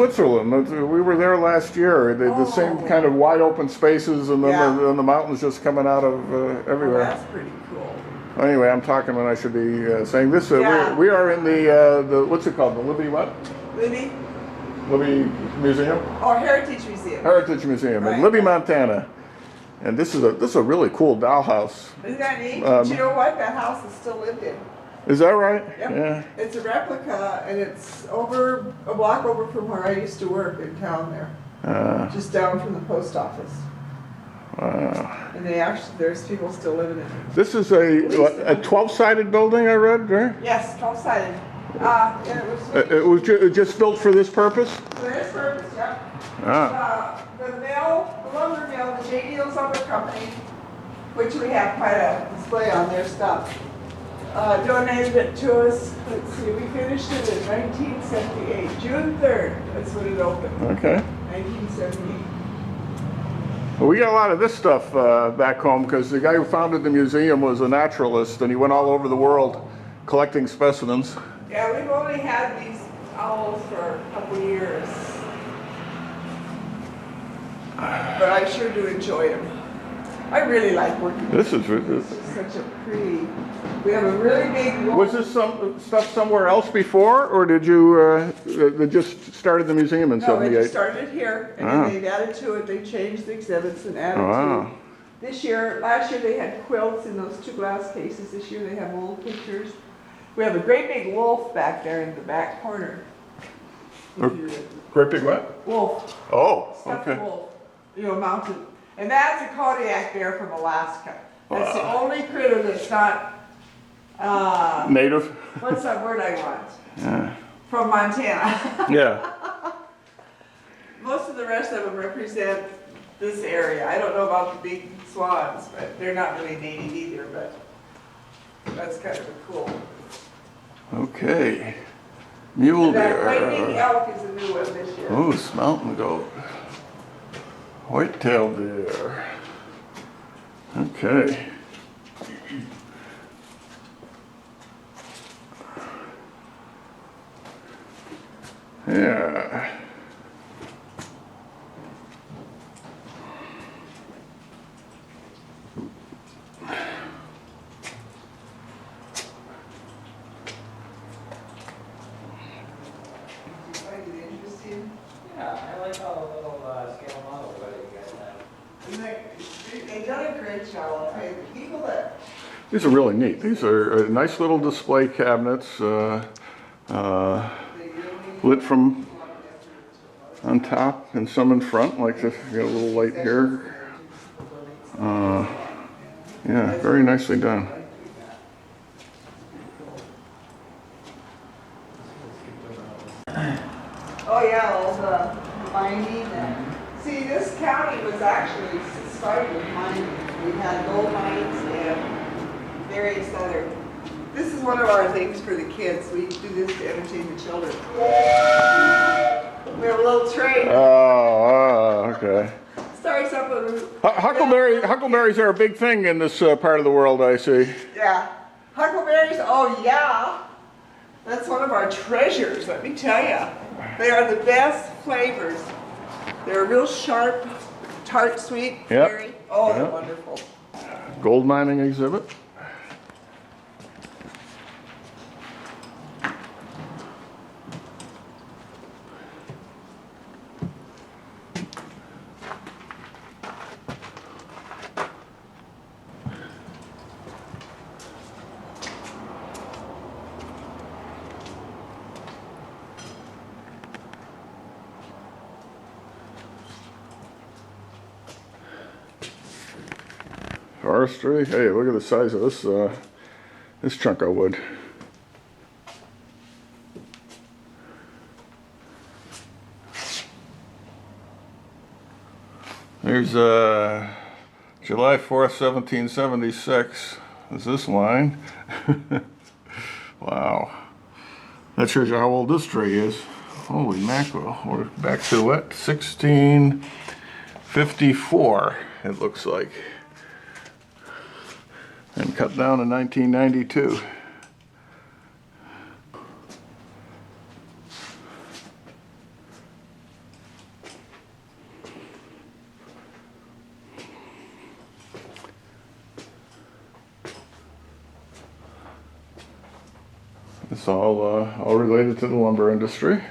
Switzerland. We were there last year. The same kind of wide open spaces, and then the mountains just coming out of everywhere. Oh, that's pretty cool. Anyway, I'm talking when I should be saying this. We are in the what's it called? The Libby what? Libby? Libby Museum? Oh, Heritage Museum. Heritage Museum in Libby, Montana. And this is a really cool dollhouse. Isn't that neat? But you know what? That house is still lived in. Is that right? Yep. Yeah. It's a replica, and it's over a block over from where I used to work in town there. Just down from the post office. Wow. And there's people still living in it. This is a 12-sided building, I read, right? Yes, 12-sided. It was just built for this purpose? For this purpose, yeah. The lumber mill, the J. Deals Lumber Company, which we have quite a display on their stuff, donated it to us. Let's see, we finished it in 1978. June 3rd, that's when it opened. Okay. 1978. Well, we got a lot of this stuff back home because the guy who founded the museum was a naturalist, and he went all over the world collecting specimens. Yeah, we've only had these owls for a couple years. But I sure do enjoy them. I really like working with them. This is such a pretty... We have a really big... Was this some stuff somewhere else before, or did you they just started the museum in 78? No, they just started it here, and then they've added to it. They changed the exhibits and added to it. Last year they had quilts in those 2 glass cases. This year they have old pictures. We have a great big wolf back there in the back corner. Great big what? Wolf. Oh, Stuffed okay. wolf. Mounted. And that's a Kodiak bear from Alaska. That's the only critter that's not... native? What's that word I want? From Montana. Yeah. Most of the rest of them represent this area. I don't know about the big swans, but they're not really native either, but that's kind of cool. Okay. Mule deer. That white big elk is a new one this year. Moose, mountain goat. White-tailed deer. Okay. Yeah. Yeah, I like all the little scale models that you guys have. They've done a great job. Okay, the people that... These are really neat. These are nice little display cabinets, lit from on top and some in front, like this. You got a little light here. Yeah, very nicely done. Oh yeah, all the mining. See, this county was actually started with mining. We had gold mines and various other. This is one of our things for the kids. We do this to entertain the children. We have a little train. Oh, okay. Starts up with Huckleberries are a big thing in this part of the world, I see. Yeah. Huckleberries, oh yeah. That's one of our treasures, let me tell you. They are the best flavors. They're real sharp, tart, sweet, berry. Oh, they're wonderful. Gold mining exhibit. Forestry. Hey, look at the size of this chunk of wood. There's July 4th, 1776. Is this line? Wow. That shows you how old this tree is. Holy mackerel. We're back to what? 1654, it looks like. And cut down in 1992. all related to the lumber industry.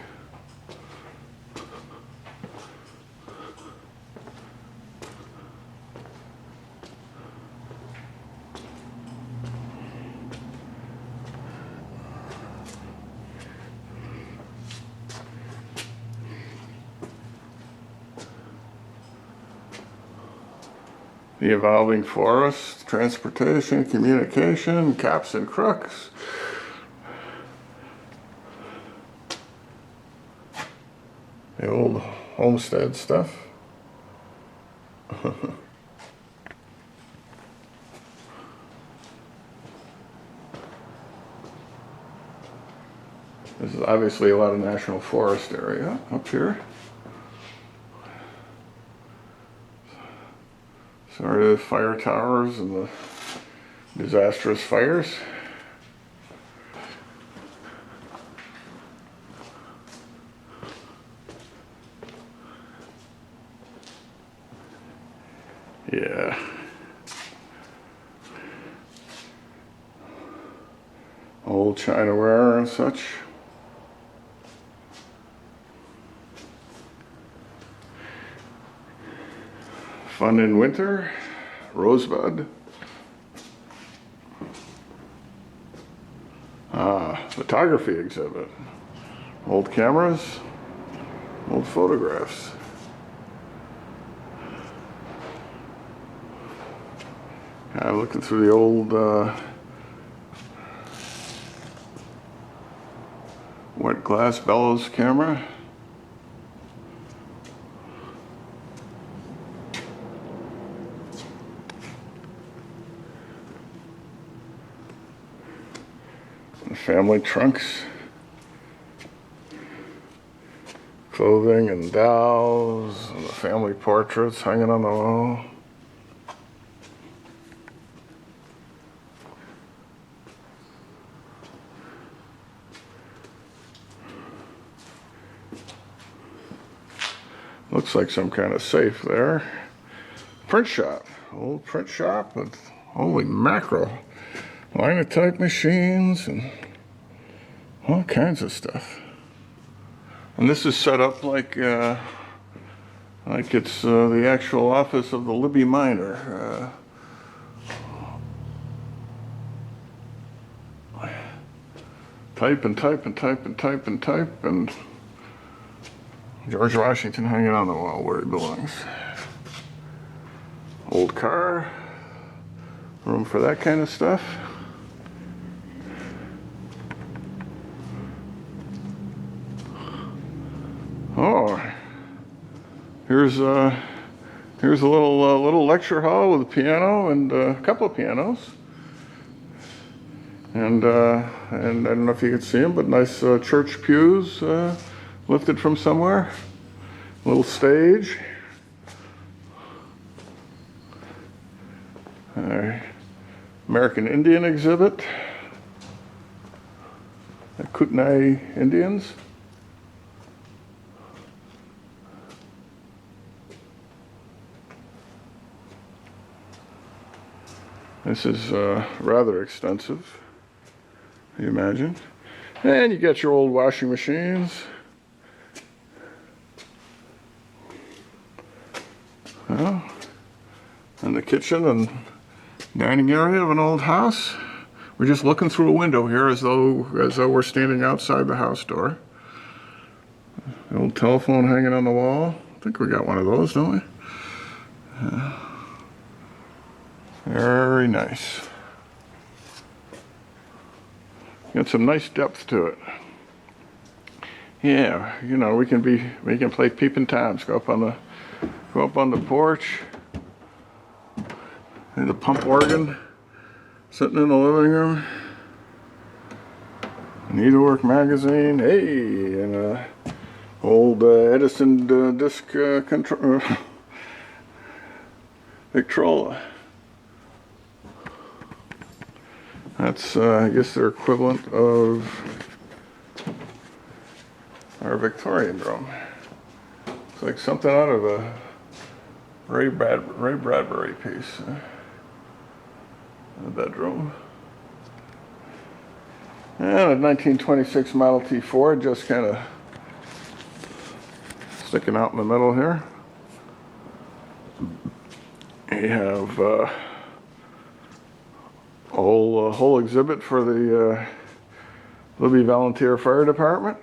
The evolving forest, transportation, communication, caps and crooks. The old homestead stuff. This is obviously a lot of national forest area up here. Sorry, the fire towers and the disastrous fires. Yeah. Old Chinaware and such. Fun in winter, Rosebud. Photography exhibit. Old cameras, old photographs. I'm looking through the old wet glass bellows camera. Family trunks, clothing and dolls, and the family portraits hanging on the wall. Looks like some kind of safe there. Print shop, old print shop with, holy mackerel, linotype machines and all kinds of stuff. And this is set up like it's the actual office of the Libby miner. Type and type and type and type and type, and George Washington hanging on the wall where he belongs. Old car, room for that kind of stuff. Oh, here's a little lecture hall with a piano and a couple of pianos, and I don't know if you can see them, but nice church pews lifted from somewhere. A little stage. American Indian exhibit. The Kootenai Indians. This is rather extensive, you imagine. And you got your old washing machines. Well, and the kitchen and dining area of an old house. We're just looking through a window here as though we're standing outside the house door. The old telephone hanging on the wall. I think we got one of those, don't we? Very nice. Got some nice depth to it. Yeah, you know, we can play peeping toms. Go up on the porch. And the pump organ sitting in the living room. Needlework magazine. Hey, and a old Edison disc control Victrola. That's, I guess, their equivalent of our Victorian drum. It's like something out of a Ray Bradbury piece. The bedroom. And a 1926 Model T Ford just kind of sticking out in the middle here. You have a whole exhibit for the Libby Volunteer Fire Department.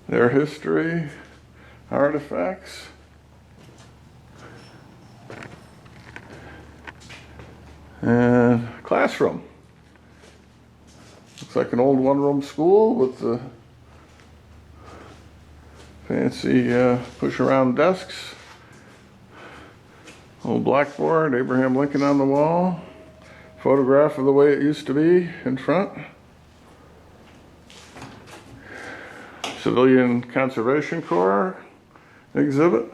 Their history, artifacts. And classroom. Looks like an old one-room school with the fancy push-around desks. Old blackboard, Abraham Lincoln on the wall. Photograph of the way it used to be in front. Civilian Conservation Corps exhibit.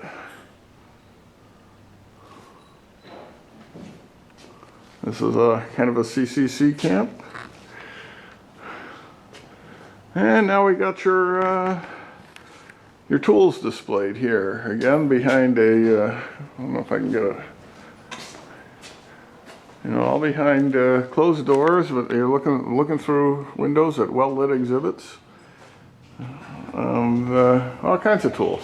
This is a kind of a CCC camp. And now we got your tools displayed here. Again, behind a, I don't know if I can get a, all behind closed doors, but you're looking through windows at well-lit exhibits. All kinds of tools.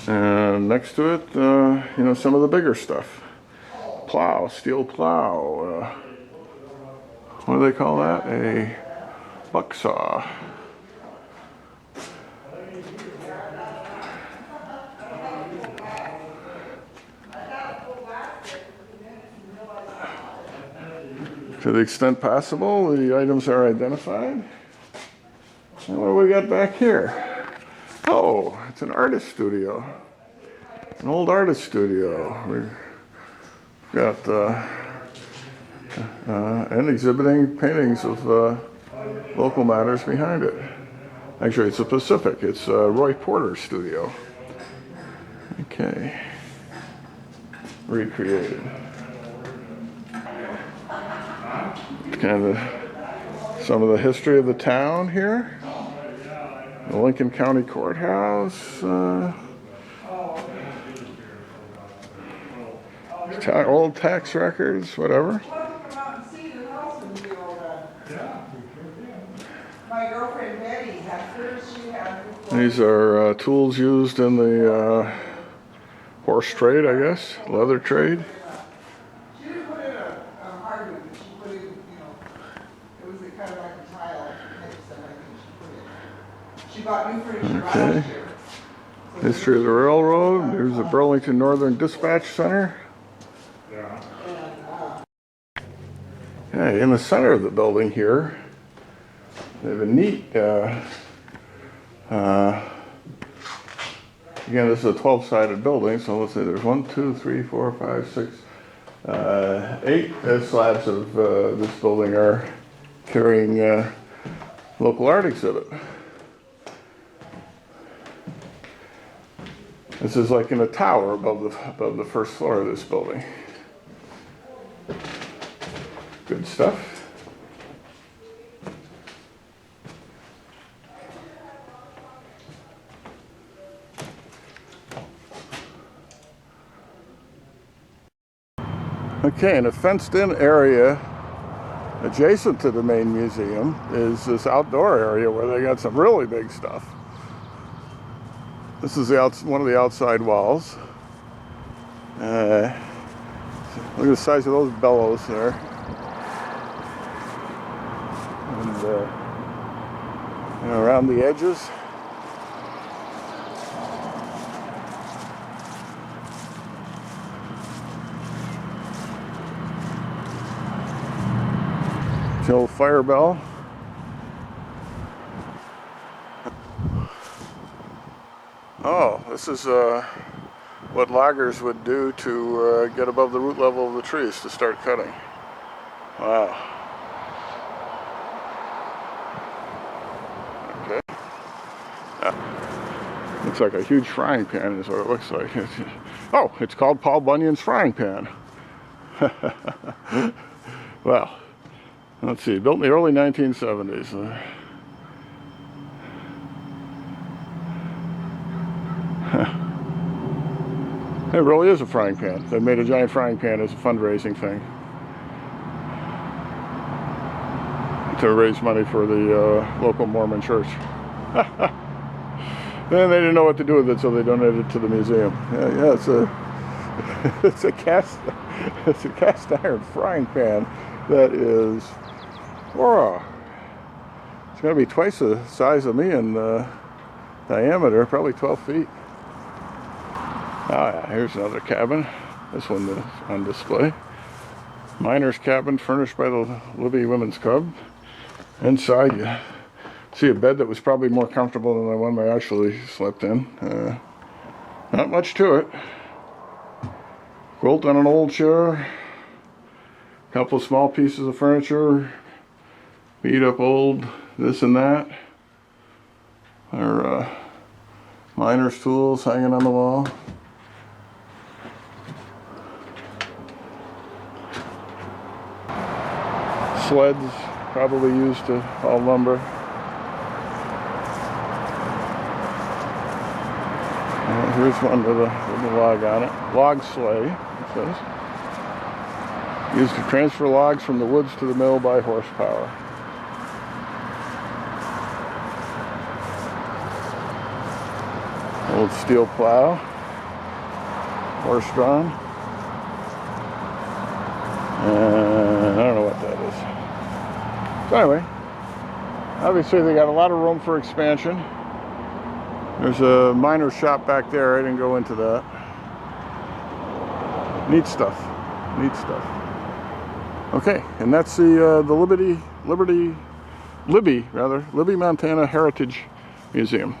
And next to it, some of the bigger stuff. Plow, steel plow. What do they call that? A buck saw. To the extent possible, the items are identified. And what do we got back here? Oh, it's an artist studio. An old artist studio. We've got and exhibiting paintings of local matters behind it. Actually, it's a Pacific. It's Roy Porter's studio. Okay. Recreated. Kind of some of the history of the town here. The Lincoln County Courthouse. Old tax records, whatever. My girlfriend Betty had hers. She had. These are tools used in the horse trade, I guess, leather trade. She didn't put in a hardwood, but she put in, it was kind of like a tile mix that I think she put in. She bought new furniture last year. History of the railroad. There's the Burlington Northern Dispatch Center. Okay, in the center of the building here, they have a neat, again, this is a 12-sided building, so let's say there's 1, 2, 3, 4, 5, 6, 8 slabs of this building are carrying local art exhibit. This is like in a tower above the first floor of this building. Good stuff. Okay, in a fenced-in area adjacent to the main museum is this outdoor area where they got some really big stuff. This is one of the outside walls. Look at the size of those bellows there. And around the edges. The old fire bell. Oh, this is what loggers would do to get above the root level of the trees to start cutting. Wow. Okay. Looks like a huge frying pan is what it looks like. Oh, it's called Paul Bunyan's frying pan. Well, let's see, built in the early 1970s. It really is a frying pan. They made a giant frying pan as a fundraising thing to raise money for the local Mormon church. Then they didn't know what to do with it, so they donated it to the museum. Yeah, it's a it's a cast iron frying pan that is, whoa, it's going to be twice the size of me in diameter, probably 12 feet. Ah, yeah, here's another cabin. This one is on display. Miner's cabin furnished by the Libby Women's Club. Inside you see a bed that was probably more comfortable than the one I actually slept in. Not much to it. Quilt on an old chair. A couple small pieces of furniture. Beat up old this and that. Our miner's tools hanging on the wall. Sleds probably used to haul lumber. Here's one with a log on it. Log sleigh, it says. Used to transfer logs from the woods to the mill by horsepower. Old steel plow. Horse-drawn. And I don't know what that is. So anyway, obviously they got a lot of room for expansion. There's a miner shop back there. I didn't go into that. Neat stuff. Neat stuff. Okay, and that's the Libby, Montana Heritage Museum.